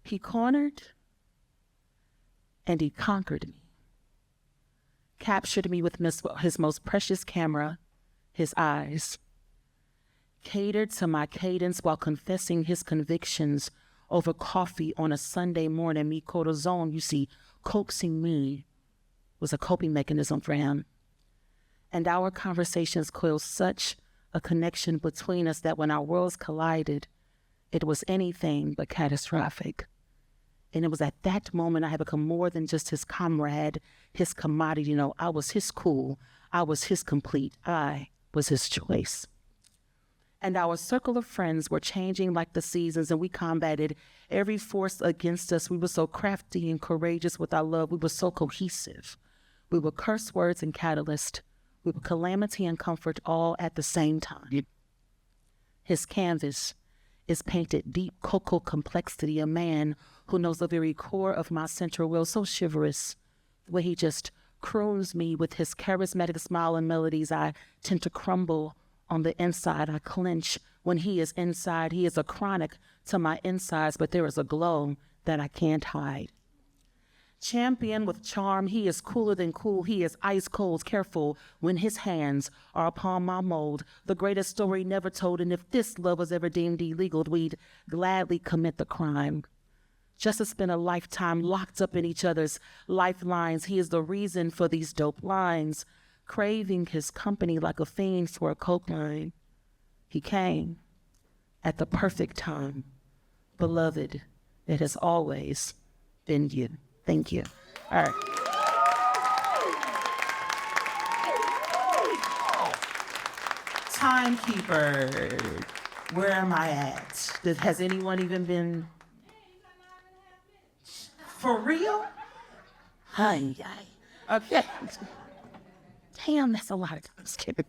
He cornered and he conquered me. Captured me with his most precious camera, his eyes. Catered to my cadence while confessing his convictions over coffee on a Sunday morning. Me cortisone, you see, coaxing me was a coping mechanism for him. And our conversations coiled such a connection between us that when our worlds collided, it was anything but catastrophic. And it was at that moment I had become more than just his comrade, his commodity. You know, I was his cool. I was his complete. I was his choice. And our circle of friends were changing like the seasons, and we combated every force against us. We were so crafty and courageous with our love. We were so cohesive. We were curse words and catalyst. We were calamity and comfort all at the same time. His canvas is painted deep cocoa complexity, a man who knows the very core of my central will, so chivalrous, the way he just croons me with his charismatic smile and melodies. I tend to crumble on the inside. I clench when he is inside. He is a chronic to my insides, but there is a glow that I can't hide. Champion with charm, he is cooler than cool. He is ice cold, careful when his hands are upon my mold. The greatest story never told, and if this love was ever deemed illegal, we'd gladly commit the crime. Just to spend a lifetime locked up in each other's lifelines. He is the reason for these dope lines, craving his company like a fiend for a coke line. He came at the perfect time. Beloved, it has always been you. Thank you. All right. Timekeeper, where am I at? Has anyone even been? For real? Hi. Okay. Damn, that's a lot of times. Kidding.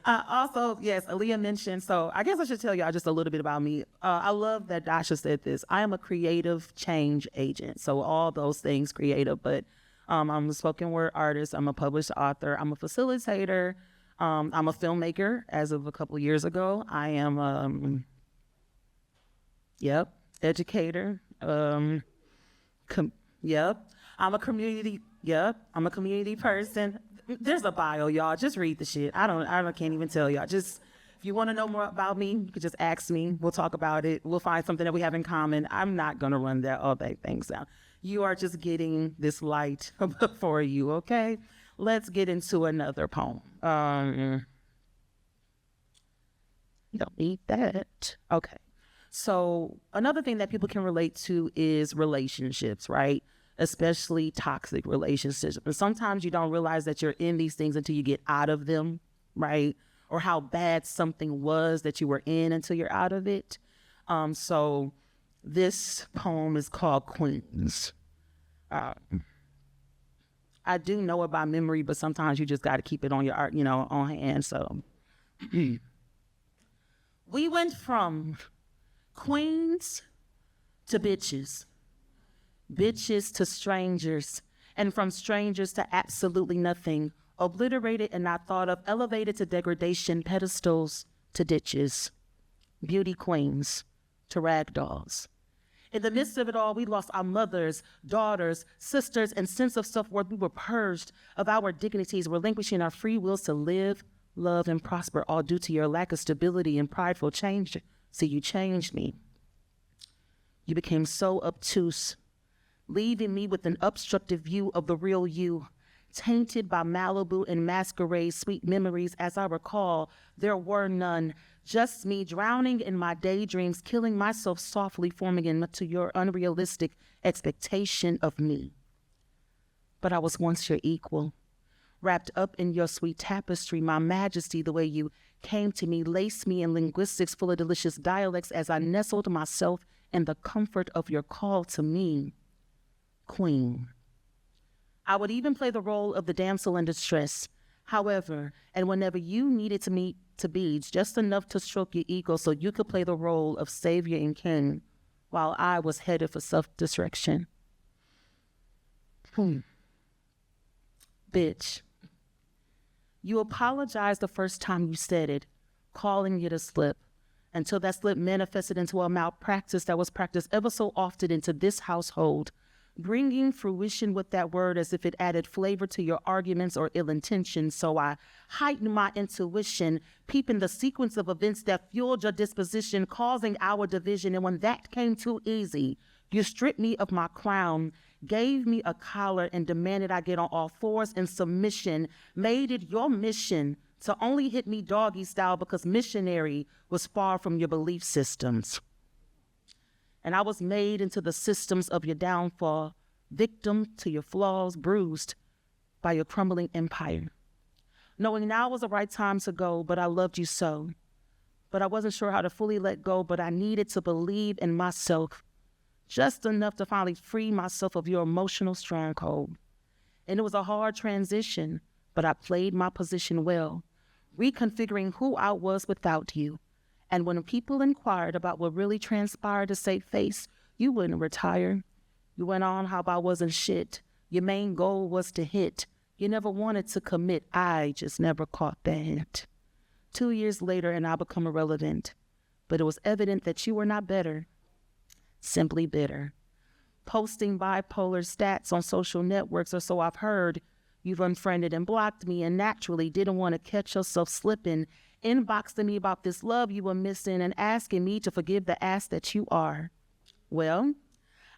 Also, yes, Aaliyah mentioned, so I guess I should tell y'all just a little bit about me. I love that Dasha said this. I am a creative change agent, so all those things creative, but I'm a spoken word artist, I'm a published author, I'm a facilitator, I'm a filmmaker as of a couple of years ago. I am, educator, I'm a community person. There's a bio, y'all. Just read the shit. I can't even tell y'all. Just, if you want to know more about me, you could just ask me. We'll talk about it. We'll find something that we have in common. I'm not going to run that all that things down. You are just getting this light for you, okay? Let's get into another poem. You don't need that. Okay. So another thing that people can relate to is relationships, right? Especially toxic relationships. And sometimes you don't realize that you're in these things until you get out of them, right? Or how bad something was that you were in until you're out of it. So this poem is called Queens. I do know it by memory, but sometimes you just got to keep it on your art, on hand. So we went from queens to bitches. Bitches to strangers, and from strangers to absolutely nothing, obliterated and not thought of, elevated to degradation, pedestals to ditches, beauty queens to rag dolls. In the midst of it all, we lost our mothers, daughters, sisters, and sense of self-worth. We were purged of our dignities, relinquishing our free wills to live, love, and prosper, all due to your lack of stability and prideful change. So you changed me. You became so obtuse, leaving me with an obstructive view of the real you, tainted by Malibu and masquerade sweet memories. As I recall, there were none, just me drowning in my daydreams, killing myself softly, forming into your unrealistic expectation of me. But I was once your equal, wrapped up in your sweet tapestry, my majesty, the way you came to me, laced me in linguistics full of delicious dialects as I nestled myself in the comfort of your call to me. Queen. I would even play the role of the damsel in distress. However, and whenever you needed me to be just enough to stroke your ego so you could play the role of savior and king while I was headed for self-destruction. Bitch. You apologized the first time you said it, calling it a slip, until that slip manifested into a malpractice that was practiced ever so often into this household, bringing fruition with that word as if it added flavor to your arguments or ill intentions. So I heightened my intuition, peeping the sequence of events that fueled your disposition, causing our division. And when that came too easy, you stripped me of my crown, gave me a collar, and demanded I get on all fours in submission, made it your mission to only hit me doggy style because missionary was far from your belief systems. And I was made into the systems of your downfall, victim to your flaws, bruised by your crumbling empire. Knowing now was the right time to go, but I loved you so. But I wasn't sure how to fully let go, but I needed to believe in myself, just enough to finally free myself of your emotional stronghold. And it was a hard transition, but I played my position well, reconfiguring who I was without you. And when people inquired about what really transpired to save face, you wouldn't retire. You went on how I wasn't shit. Your main goal was to hit. You never wanted to commit. I just never caught that hint. 2 years later, and I become irrelevant. But it was evident that you were not better, simply bitter. Posting bipolar stats on social networks, or so I've heard. You've unfriended and blocked me and naturally didn't want to catch yourself slipping, inboxing me about this love you were missing and asking me to forgive the ass that you are. Well,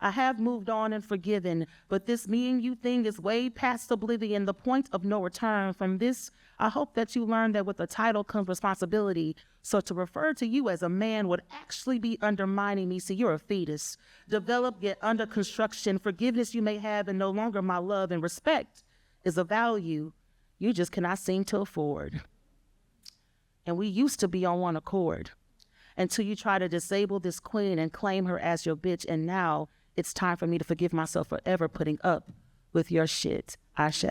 I have moved on and forgiven, but this me and you thing is way past oblivion, the point of no return. From this, I hope that you learn that with a title comes responsibility. So to refer to you as a man would actually be undermining me. See, you're a fetus, developed yet under construction. Forgiveness you may have and no longer my love, and respect is a value you just cannot seem to afford. And we used to be on one accord until you try to disable this queen and claim her as your bitch. And now it's time for me to forgive myself for ever putting up with your shit. Ashe.